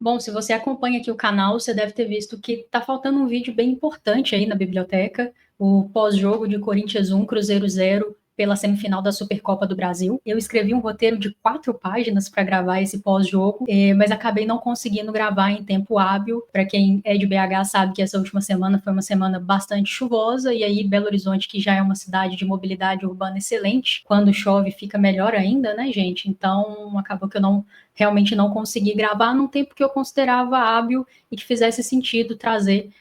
Bom, se você acompanha aqui o canal, você deve ter visto que tá faltando um vídeo bem importante aí na biblioteca, o pós-jogo de Corinthians 1, Cruzeiro 0, pela semifinal da Supercopa do Brasil. Eu escrevi um roteiro de 4 páginas para gravar esse pós-jogo, mas acabei não conseguindo gravar em tempo hábil. Para quem é de BH sabe que essa última semana foi uma semana bastante chuvosa, e aí Belo Horizonte, que já é uma cidade de mobilidade urbana excelente, quando chove fica melhor ainda, né, gente? Então acabou que eu realmente não consegui gravar num tempo que eu considerava hábil e que fizesse sentido trazer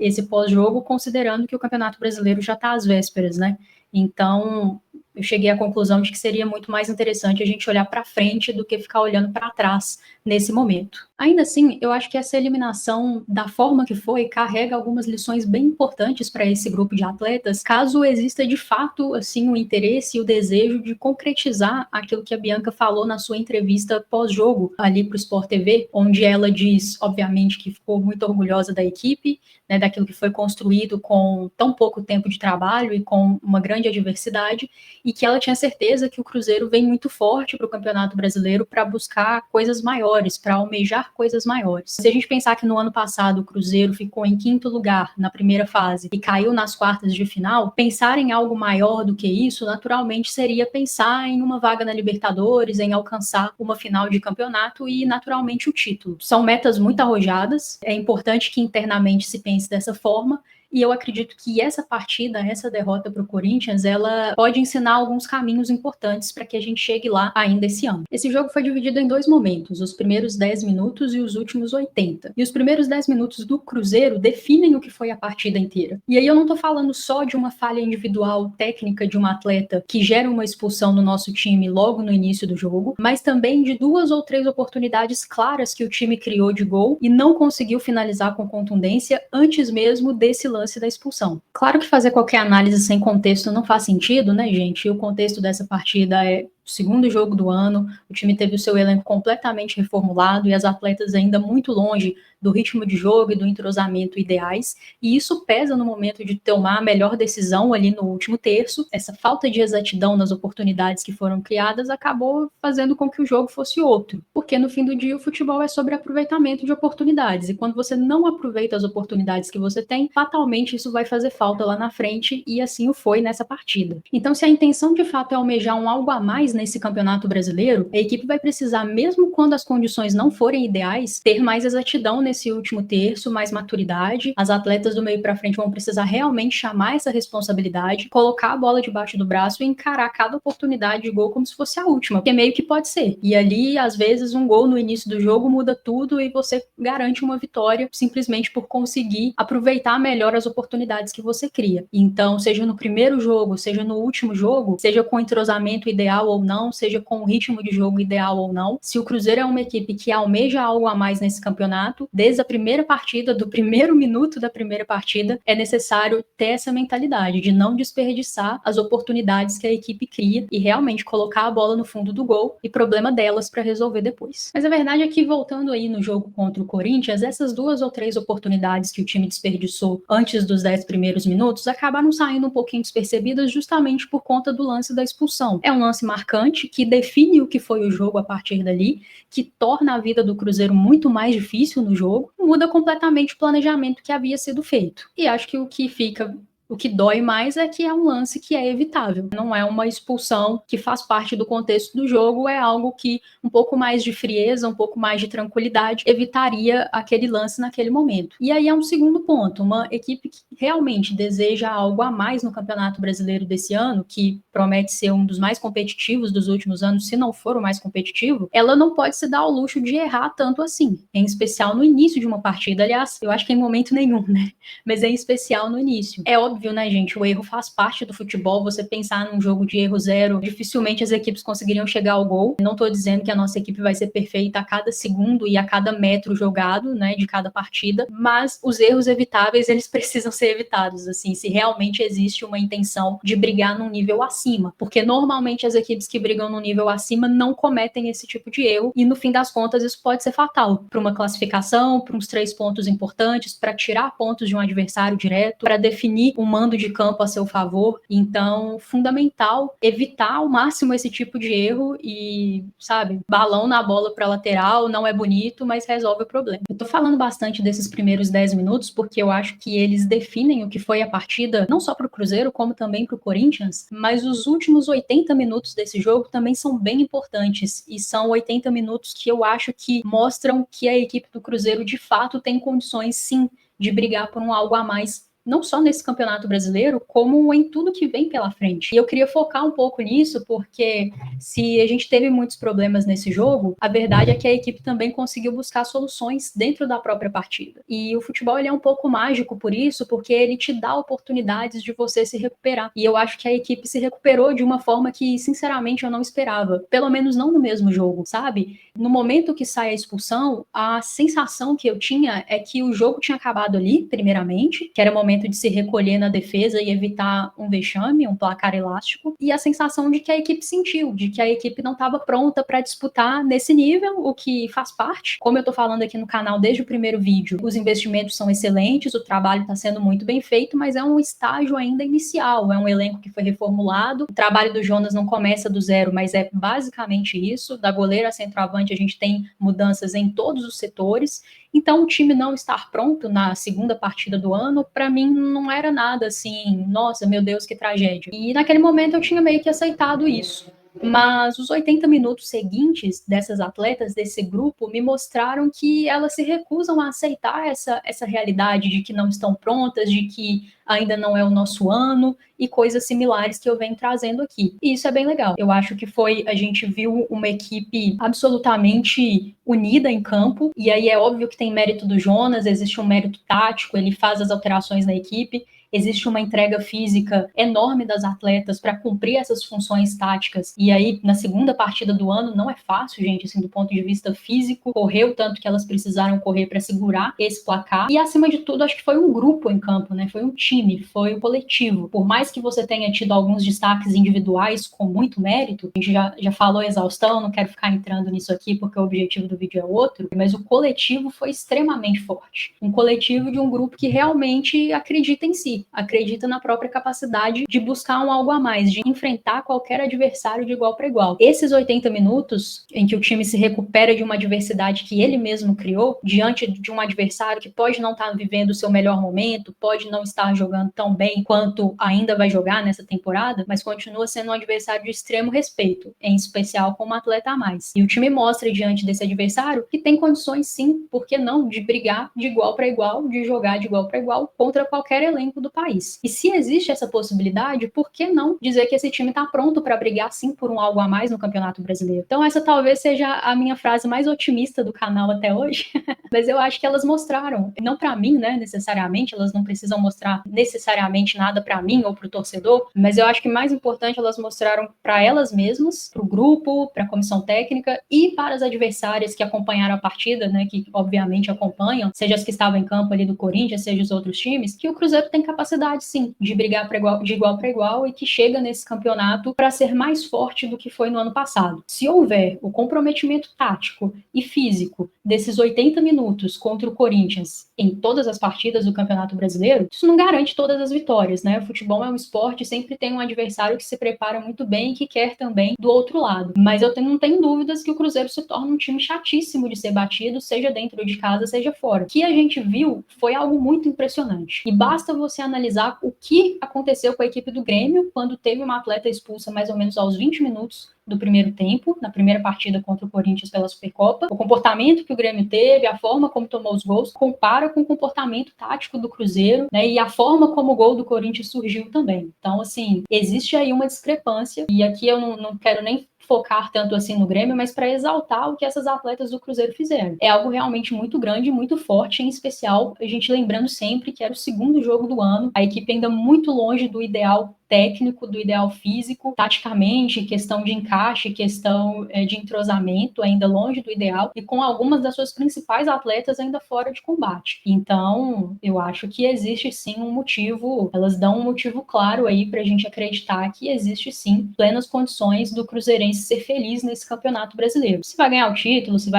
esse pós-jogo, considerando que o Campeonato Brasileiro já está às vésperas, né? Então, eu cheguei à conclusão de que seria muito mais interessante a gente olhar para frente do que ficar olhando para trás nesse momento. Ainda assim, eu acho que essa eliminação, da forma que foi, carrega algumas lições bem importantes para esse grupo de atletas, caso exista de fato assim o interesse e o desejo de concretizar aquilo que a Bianca falou na sua entrevista pós-jogo ali para o Sport TV, onde ela diz, obviamente, que ficou muito orgulhosa da equipe, né, daquilo que foi construído com tão pouco tempo de trabalho e com uma grande adversidade, e que ela tinha certeza que o Cruzeiro vem muito forte para o Campeonato Brasileiro para buscar coisas maiores, para almejar coisas maiores. Se a gente pensar que no ano passado o Cruzeiro ficou em 5º lugar na primeira fase e caiu nas quartas de final, pensar em algo maior do que isso, naturalmente seria pensar em uma vaga na Libertadores, em alcançar uma final de campeonato e, naturalmente, o título. São metas muito arrojadas, é importante que internamente se pense dessa forma, e eu acredito que essa partida, essa derrota para o Corinthians, ela pode ensinar alguns caminhos importantes para que a gente chegue lá ainda esse ano. Esse jogo foi dividido em 2 momentos, os primeiros 10 minutos e os últimos 80. E os primeiros 10 minutos do Cruzeiro definem o que foi a partida inteira. E aí eu não estou falando só de uma falha individual técnica de um atleta que gera uma expulsão no nosso time logo no início do jogo, mas também de 2 ou 3 oportunidades claras que o time criou de gol e não conseguiu finalizar com contundência antes mesmo desse lance da expulsão. Claro que fazer qualquer análise sem contexto não faz sentido, né, gente? E o contexto dessa partida é o segundo jogo do ano, o time teve o seu elenco completamente reformulado e as atletas ainda muito longe do ritmo de jogo e do entrosamento ideais, e isso pesa no momento de tomar a melhor decisão ali no último terço. Essa falta de exatidão nas oportunidades que foram criadas acabou fazendo com que o jogo fosse outro, porque no fim do dia o futebol é sobre aproveitamento de oportunidades, e quando você não aproveita as oportunidades que você tem, fatalmente isso vai fazer falta lá na frente, e assim o foi nessa partida. Então, se a intenção de fato é almejar um algo a mais nesse Campeonato Brasileiro, a equipe vai precisar, mesmo quando as condições não forem ideais, ter mais exatidão nesse último terço, mais maturidade. As atletas do meio para frente vão precisar realmente chamar essa responsabilidade, colocar a bola debaixo do braço e encarar cada oportunidade de gol como se fosse a última, porque meio que pode ser. E ali, às vezes, um gol no início do jogo muda tudo e você garante uma vitória simplesmente por conseguir aproveitar melhor as oportunidades que você cria. Então, seja no primeiro jogo, seja no último jogo, seja com entrosamento ideal ou não, seja com o ritmo de jogo ideal ou não, se o Cruzeiro é uma equipe que almeja algo a mais nesse campeonato, desde a primeira partida, do primeiro minuto da primeira partida, é necessário ter essa mentalidade de não desperdiçar as oportunidades que a equipe cria e realmente colocar a bola no fundo do gol e problema delas para resolver depois. Mas a verdade é que, voltando aí no jogo contra o Corinthians, essas 2 ou 3 oportunidades que o time desperdiçou antes dos 10 primeiros minutos acabaram saindo um pouquinho despercebidas justamente por conta do lance da expulsão. É um lance marcante que define o que foi o jogo a partir dali, que torna a vida do Cruzeiro muito mais difícil no jogo, muda completamente o planejamento que havia sido feito. E acho que o que dói mais é que é um lance que é evitável. Não é uma expulsão que faz parte do contexto do jogo, é algo que um pouco mais de frieza, um pouco mais de tranquilidade evitaria aquele lance naquele momento. E aí é um segundo ponto, uma equipe que realmente deseja algo a mais no Campeonato Brasileiro desse ano, que promete ser um dos mais competitivos dos últimos anos, se não for o mais competitivo, ela não pode se dar ao luxo de errar tanto assim, em especial no início de uma partida. Aliás, eu acho que em momento nenhum, né? Mas em especial no início. É óbvio, né, gente? O erro faz parte do futebol. Você pensar num jogo de erro zero, dificilmente as equipes conseguiriam chegar ao gol. Não tô dizendo que a nossa equipe vai ser perfeita a cada segundo e a cada metro jogado, né, de cada partida, mas os erros evitáveis, eles precisam ser evitados, assim, se realmente existe uma intenção de brigar num nível acima, porque normalmente as equipes que brigam num nível acima não cometem esse tipo de erro, e no fim das contas isso pode ser fatal para uma classificação, para uns 3 pontos importantes, para tirar pontos de um adversário direto, para definir um mando de campo a seu favor. Então, fundamental evitar ao máximo esse tipo de erro e, sabe, balão na bola para lateral não é bonito, mas resolve o problema. Eu tô falando bastante desses primeiros 10 minutos porque eu acho que eles definem o que foi a partida, não só para o Cruzeiro, como também para o Corinthians, mas os últimos 80 minutos desse jogo também são bem importantes e são 80 minutos que eu acho que mostram que a equipe do Cruzeiro de fato tem condições sim de brigar por um algo a mais, não só nesse Campeonato Brasileiro, como em tudo que vem pela frente. E eu queria focar um pouco nisso, porque se a gente teve muitos problemas nesse jogo, a verdade é que a equipe também conseguiu buscar soluções dentro da própria partida. E o futebol ele é um pouco mágico por isso, porque ele te dá oportunidades de você se recuperar. E eu acho que a equipe se recuperou de uma forma que, sinceramente, eu não esperava. Pelo menos não no mesmo jogo, sabe? No momento que sai a expulsão, a sensação que eu tinha é que o jogo tinha acabado ali, primeiramente, que era o momento de se recolher na defesa e evitar um vexame, um placar elástico, e a sensação de que a equipe sentiu, de que a equipe não estava pronta para disputar nesse nível, o que faz parte. Como eu tô falando aqui no canal desde o primeiro vídeo, os investimentos são excelentes, o trabalho está sendo muito bem feito, mas é um estágio ainda inicial, é um elenco que foi reformulado, o trabalho do Jonas não começa do zero, mas é basicamente isso, da goleira a centroavante a gente tem mudanças em todos os setores, então o time não estar pronto na segunda partida do ano, para mim não era nada assim, nossa, meu Deus, que tragédia. E naquele momento eu tinha meio que aceitado isso. Mas os 80 minutos seguintes dessas atletas, desse grupo, me mostraram que elas se recusam a aceitar essa realidade de que não estão prontas, de que ainda não é o nosso ano e coisas similares que eu venho trazendo aqui. E isso é bem legal. Eu acho que a gente viu uma equipe absolutamente unida em campo, e aí é óbvio que tem mérito do Jonas, existe um mérito tático, ele faz as alterações na equipe, existe uma entrega física enorme das atletas para cumprir essas funções táticas. E aí, na segunda partida do ano, não é fácil, gente, assim, do ponto de vista físico, correr o tanto que elas precisaram correr para segurar esse placar. E, acima de tudo, acho que foi um grupo em campo, né? Foi um time, foi um coletivo. Por mais que você tenha tido alguns destaques individuais com muito mérito, a gente já falou exaustão, não quero ficar entrando nisso aqui porque o objetivo do vídeo é outro, mas o coletivo foi extremamente forte. Um coletivo de um grupo que realmente acredita em si, acredita na própria capacidade de buscar um algo a mais, de enfrentar qualquer adversário de igual para igual. Esses 80 minutos em que o time se recupera de uma adversidade que ele mesmo criou, diante de um adversário que pode não estar vivendo o seu melhor momento, pode não estar jogando tão bem quanto ainda vai jogar nessa temporada, mas continua sendo um adversário de extremo respeito, em especial com um atleta a mais. E o time mostra diante desse adversário que tem condições sim, por que não, de brigar de igual para igual, de jogar de igual para igual contra qualquer elenco do país. E se existe essa possibilidade, por que não dizer que esse time está pronto para brigar sim por um algo a mais no Campeonato Brasileiro? Então essa talvez seja a minha frase mais otimista do canal até hoje, mas eu acho que elas mostraram, não para mim, né, necessariamente, elas não precisam mostrar necessariamente nada para mim ou para o torcedor, mas eu acho que mais importante elas mostraram para elas mesmas, para o grupo, para a comissão técnica e para as adversárias que acompanharam a partida, né, que obviamente acompanham, seja as que estavam em campo ali do Corinthians, seja os outros times, que o Cruzeiro tem capacidade sim de brigar de igual para igual e que chega nesse campeonato para ser mais forte do que foi no ano passado. Se houver o comprometimento tático e físico desses 80 minutos contra o Corinthians em todas as partidas do Campeonato Brasileiro, isso não garante todas as vitórias, né? O futebol é um esporte, sempre tem um adversário que se prepara muito bem e que quer também do outro lado. Mas eu não tenho dúvidas que o Cruzeiro se torna um time chatíssimo de ser batido, seja dentro de casa, seja fora. O que a gente viu foi algo muito impressionante. E basta você analisar o que aconteceu com a equipe do Grêmio quando teve uma atleta expulsa mais ou menos aos 20 minutos do primeiro tempo, na primeira partida contra o Corinthians pela Supercopa. O comportamento que o Grêmio teve, a forma como tomou os gols, compara com o comportamento tático do Cruzeiro, né, e a forma como o gol do Corinthians surgiu também. Então, assim, existe aí uma discrepância, e aqui eu não quero nem focar tanto assim no Grêmio, mas para exaltar o que essas atletas do Cruzeiro fizeram. É algo realmente muito grande, muito forte, em especial a gente lembrando sempre que era o segundo jogo do ano, a equipe ainda muito longe do ideal técnico, do ideal físico, taticamente, questão de encaixe, questão de entrosamento, ainda longe do ideal, e com algumas das suas principais atletas ainda fora de combate. Então, eu acho que existe sim um motivo, elas dão um motivo claro aí pra gente acreditar que existe sim plenas condições do Cruzeirense ser feliz nesse Campeonato Brasileiro. Se vai ganhar o título, se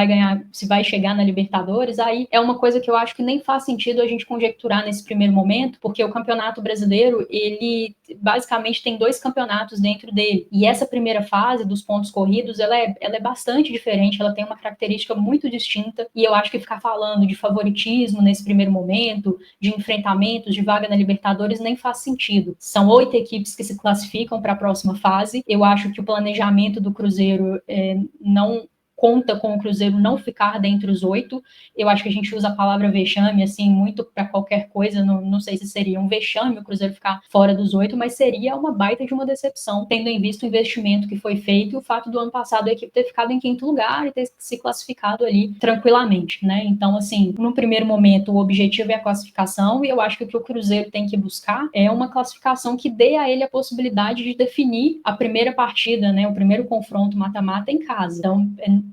vai chegar na Libertadores, aí é uma coisa que eu acho que nem faz sentido a gente conjecturar nesse primeiro momento, porque o Campeonato Brasileiro, ele basicamente tem 2 campeonatos dentro dele. E essa primeira fase dos pontos corridos, ela é bastante diferente, ela tem uma característica muito distinta, e eu acho que ficar falando de favoritismo nesse primeiro momento, de enfrentamentos, de vaga na Libertadores, nem faz sentido. São 8 equipes que se classificam para a próxima fase. Eu acho que o planejamento do Cruzeiro não conta com o Cruzeiro não ficar dentre os 8. Eu acho que a gente usa a palavra vexame, assim, muito para qualquer coisa. Não sei se seria um vexame o Cruzeiro ficar fora dos 8, mas seria uma baita de uma decepção, tendo em vista o investimento que foi feito e o fato do ano passado a equipe ter ficado em 5º lugar e ter se classificado ali tranquilamente, né? Então, assim, no primeiro momento, o objetivo é a classificação, e eu acho que o que o Cruzeiro tem que buscar é uma classificação que dê a ele a possibilidade de definir a primeira partida, né? O primeiro confronto mata-mata em casa. Então,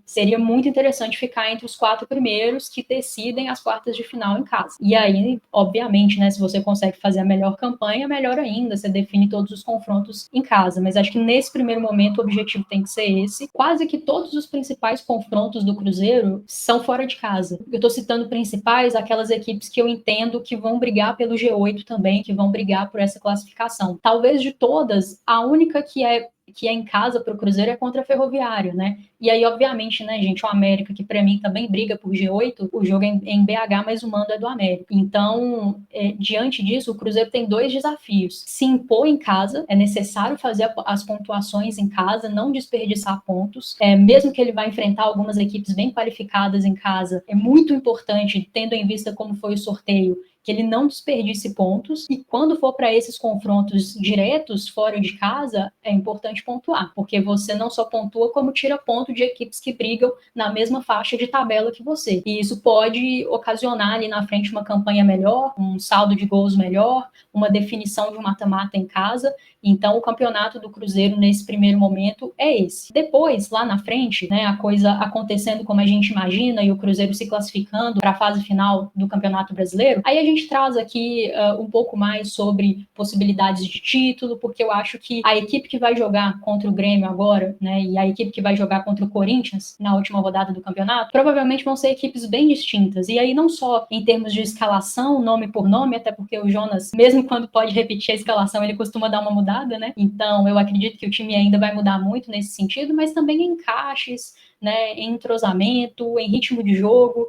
seria muito interessante ficar entre os 4 primeiros que decidem as quartas de final em casa. E aí, obviamente, né, se você consegue fazer a melhor campanha, melhor ainda, você define todos os confrontos em casa. Mas acho que nesse primeiro momento o objetivo tem que ser esse. Quase que todos os principais confrontos do Cruzeiro são fora de casa. Eu estou citando principais, aquelas equipes que eu entendo que vão brigar pelo G8 também, que vão brigar por essa classificação. Talvez de todas, a única que é em casa para o Cruzeiro é contra a Ferroviária, né? E aí, obviamente, né, gente, o América, que para mim também briga por G8, o jogo é em BH, mas o mando é do América. Então, diante disso, o Cruzeiro tem 2 desafios. Se impor em casa, é necessário fazer as pontuações em casa, não desperdiçar pontos. Mesmo que ele vá enfrentar algumas equipes bem qualificadas em casa, é muito importante, tendo em vista como foi o sorteio, que ele não desperdice pontos, e quando for para esses confrontos diretos fora de casa, é importante pontuar, porque você não só pontua, como tira ponto de equipes que brigam na mesma faixa de tabela que você. E isso pode ocasionar ali na frente uma campanha melhor, um saldo de gols melhor, uma definição de um mata-mata em casa. Então, o campeonato do Cruzeiro, nesse primeiro momento, é esse. Depois, lá na frente, né, a coisa acontecendo como a gente imagina e o Cruzeiro se classificando para a fase final do Campeonato Brasileiro, aí a gente traz aqui um pouco mais sobre possibilidades de título, porque eu acho que a equipe que vai jogar contra o Grêmio agora, né, e a equipe que vai jogar contra o Corinthians na última rodada do campeonato, provavelmente vão ser equipes bem distintas. E aí não só em termos de escalação, nome por nome, até porque o Jonas, mesmo quando pode repetir a escalação, ele costuma dar uma mudada, né? Então, eu acredito que o time ainda vai mudar muito nesse sentido, mas também em encaixes, né, em entrosamento, em ritmo de jogo.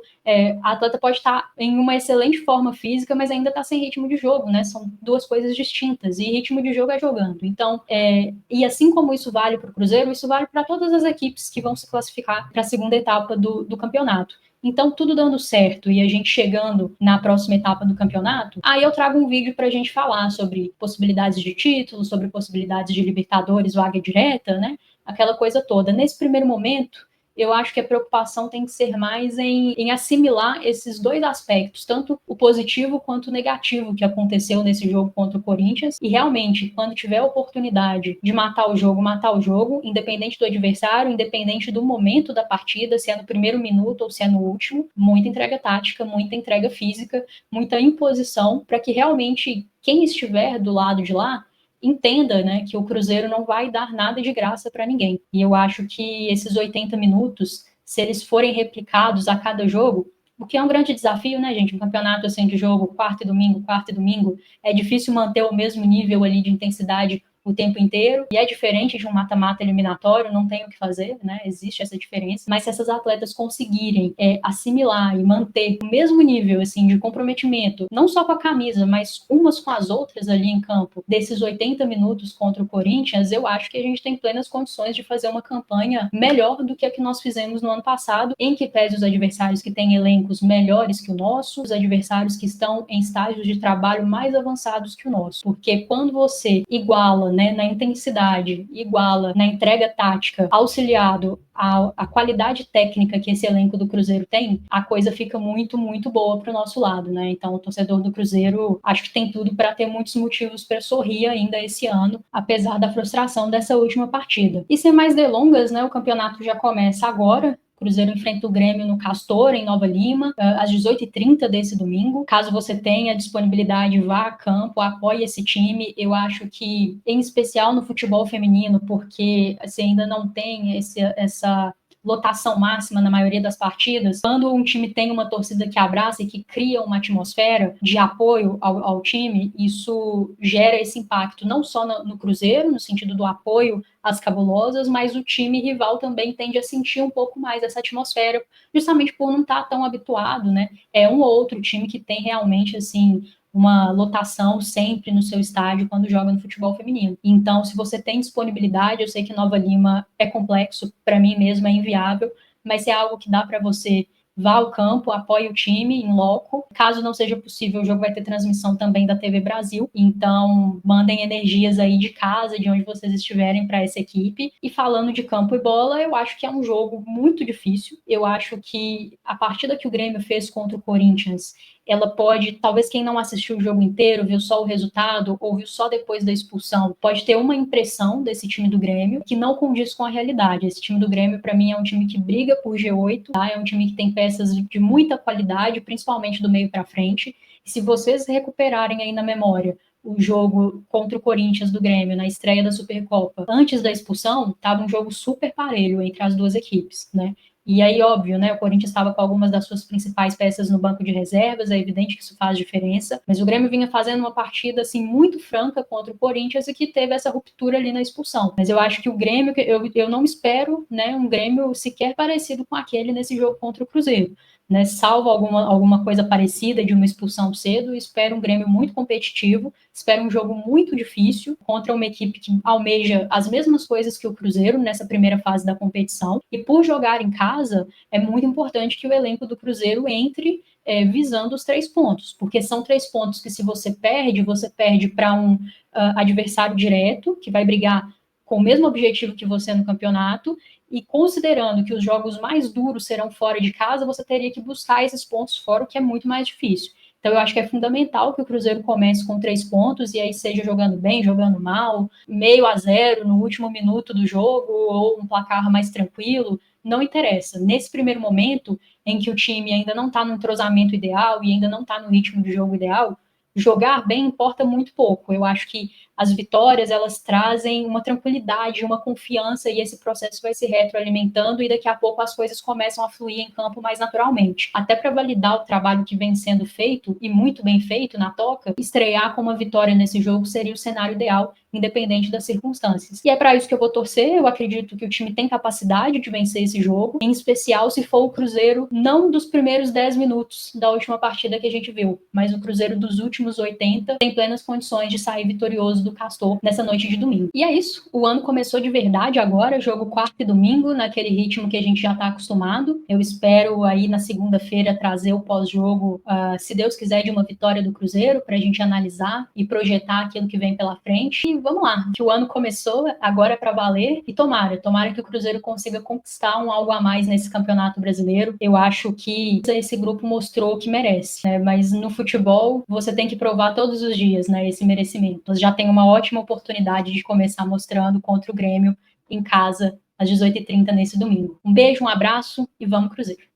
A atleta pode estar em uma excelente forma física, mas ainda está sem ritmo de jogo, né? São 2 coisas distintas, e ritmo de jogo é jogando. Então, e assim como isso vale para o Cruzeiro, isso vale para todas as equipes que vão se classificar para a segunda etapa do campeonato. Então, tudo dando certo e a gente chegando na próxima etapa do campeonato, aí eu trago um vídeo para a gente falar sobre possibilidades de título, sobre possibilidades de Libertadores, vaga direta, né? Aquela coisa toda. Nesse primeiro momento, eu acho que a preocupação tem que ser mais em assimilar esses 2 aspectos, tanto o positivo quanto o negativo que aconteceu nesse jogo contra o Corinthians, e realmente, quando tiver a oportunidade de matar o jogo, independente do adversário, independente do momento da partida, se é no primeiro minuto ou se é no último, muita entrega tática, muita entrega física, muita imposição, para que realmente quem estiver do lado de lá entenda, né, que o Cruzeiro não vai dar nada de graça para ninguém. E eu acho que esses 80 minutos, se eles forem replicados a cada jogo, o que é um grande desafio, né, gente? Um campeonato assim de jogo, quarta e domingo, é difícil manter o mesmo nível ali de intensidade o tempo inteiro, e é diferente de um mata-mata eliminatório, não tem o que fazer, né? Existe essa diferença, mas se essas atletas conseguirem assimilar e manter o mesmo nível, assim, de comprometimento, não só com a camisa, mas umas com as outras ali em campo, desses 80 minutos contra o Corinthians, eu acho que a gente tem plenas condições de fazer uma campanha melhor do que a que nós fizemos no ano passado, em que pese os adversários que têm elencos melhores que o nosso, os adversários que estão em estágios de trabalho mais avançados que o nosso, porque quando você iguala, né, na intensidade, iguala na entrega tática, auxiliado à qualidade técnica que esse elenco do Cruzeiro tem, a coisa fica muito, muito boa para o nosso lado, né? Então, o torcedor do Cruzeiro acho que tem tudo para ter muitos motivos para sorrir ainda esse ano, apesar da frustração dessa última partida. E sem mais delongas, né, o campeonato já começa agora. Cruzeiro enfrenta o Grêmio no Castor, em Nova Lima, às 18h30 desse domingo. Caso você tenha disponibilidade, vá a campo, apoie esse time. Eu acho que, em especial no futebol feminino, porque você ainda não tem essa lotação máxima na maioria das partidas, quando um time tem uma torcida que abraça e que cria uma atmosfera de apoio ao time, isso gera esse impacto não só no Cruzeiro, no sentido do apoio às cabulosas, mas o time rival também tende a sentir um pouco mais essa atmosfera, justamente por não estar tão habituado, né? É um ou outro time que tem realmente, assim, uma lotação sempre no seu estádio quando joga no futebol feminino. Então, se você tem disponibilidade, eu sei que Nova Lima é complexo, para mim mesmo é inviável, mas se é algo que dá para você, vá ao campo, apoie o time em loco. Caso não seja possível, o jogo vai ter transmissão também da TV Brasil, então mandem energias aí de casa, de onde vocês estiverem para essa equipe. E falando de campo e bola, eu acho que é um jogo muito difícil. Eu acho que a partida que o Grêmio fez contra o Corinthians, ela pode, talvez quem não assistiu o jogo inteiro, viu só o resultado, ou viu só depois da expulsão, pode ter uma impressão desse time do Grêmio que não condiz com a realidade. Esse time do Grêmio, para mim, é um time que briga por G8, tá? É um time que tem peças de muita qualidade, principalmente do meio para frente. E se vocês recuperarem aí na memória o jogo contra o Corinthians do Grêmio, na estreia da Supercopa, antes da expulsão, estava um jogo super parelho entre as duas equipes, né? E aí, óbvio, né, o Corinthians estava com algumas das suas principais peças no banco de reservas, é evidente que isso faz diferença, mas o Grêmio vinha fazendo uma partida, assim, muito franca contra o Corinthians e que teve essa ruptura ali na expulsão. Mas eu acho que o Grêmio, eu não espero, né, um Grêmio sequer parecido com aquele nesse jogo contra o Cruzeiro. Né, salvo alguma coisa parecida de uma expulsão cedo, espero um Grêmio muito competitivo, espero um jogo muito difícil contra uma equipe que almeja as mesmas coisas que o Cruzeiro nessa primeira fase da competição, e por jogar em casa, é muito importante que o elenco do Cruzeiro entre visando os 3 pontos, porque são 3 pontos que se você perde para um adversário direto, que vai brigar com o mesmo objetivo que você no campeonato, e considerando que os jogos mais duros serão fora de casa, você teria que buscar esses pontos fora, o que é muito mais difícil. Então, eu acho que é fundamental que o Cruzeiro comece com 3 pontos e aí seja jogando bem, jogando mal, 0,5 no último minuto do jogo ou um placar mais tranquilo, não interessa. Nesse primeiro momento, em que o time ainda não está no entrosamento ideal e ainda não está no ritmo de jogo ideal, jogar bem importa muito pouco. Eu acho que as vitórias, elas trazem uma tranquilidade, uma confiança, e esse processo vai se retroalimentando e daqui a pouco as coisas começam a fluir em campo mais naturalmente. Até para validar o trabalho que vem sendo feito, e muito bem feito na Toca, estrear com uma vitória nesse jogo seria o cenário ideal, independente das circunstâncias. E é para isso que eu vou torcer. Eu acredito que o time tem capacidade de vencer esse jogo, em especial se for o Cruzeiro não dos primeiros 10 minutos da última partida que a gente viu, mas o Cruzeiro dos últimos 80 tem plenas condições de sair vitorioso do Castor nessa noite de domingo. E é isso, o ano começou de verdade agora, jogo quarta e domingo, naquele ritmo que a gente já está acostumado. Eu espero aí na segunda-feira trazer o pós-jogo, se Deus quiser, de uma vitória do Cruzeiro, para a gente analisar e projetar aquilo que vem pela frente. E vamos lá, que o ano começou, agora é para valer, e tomara que o Cruzeiro consiga conquistar um algo a mais nesse campeonato brasileiro. Eu acho que esse grupo mostrou que merece, né? Mas no futebol você tem que provar todos os dias, né, esse merecimento. Você já tem uma ótima oportunidade de começar mostrando contra o Grêmio em casa às 18h30 nesse domingo. Um beijo, um abraço e vamos Cruzeiro!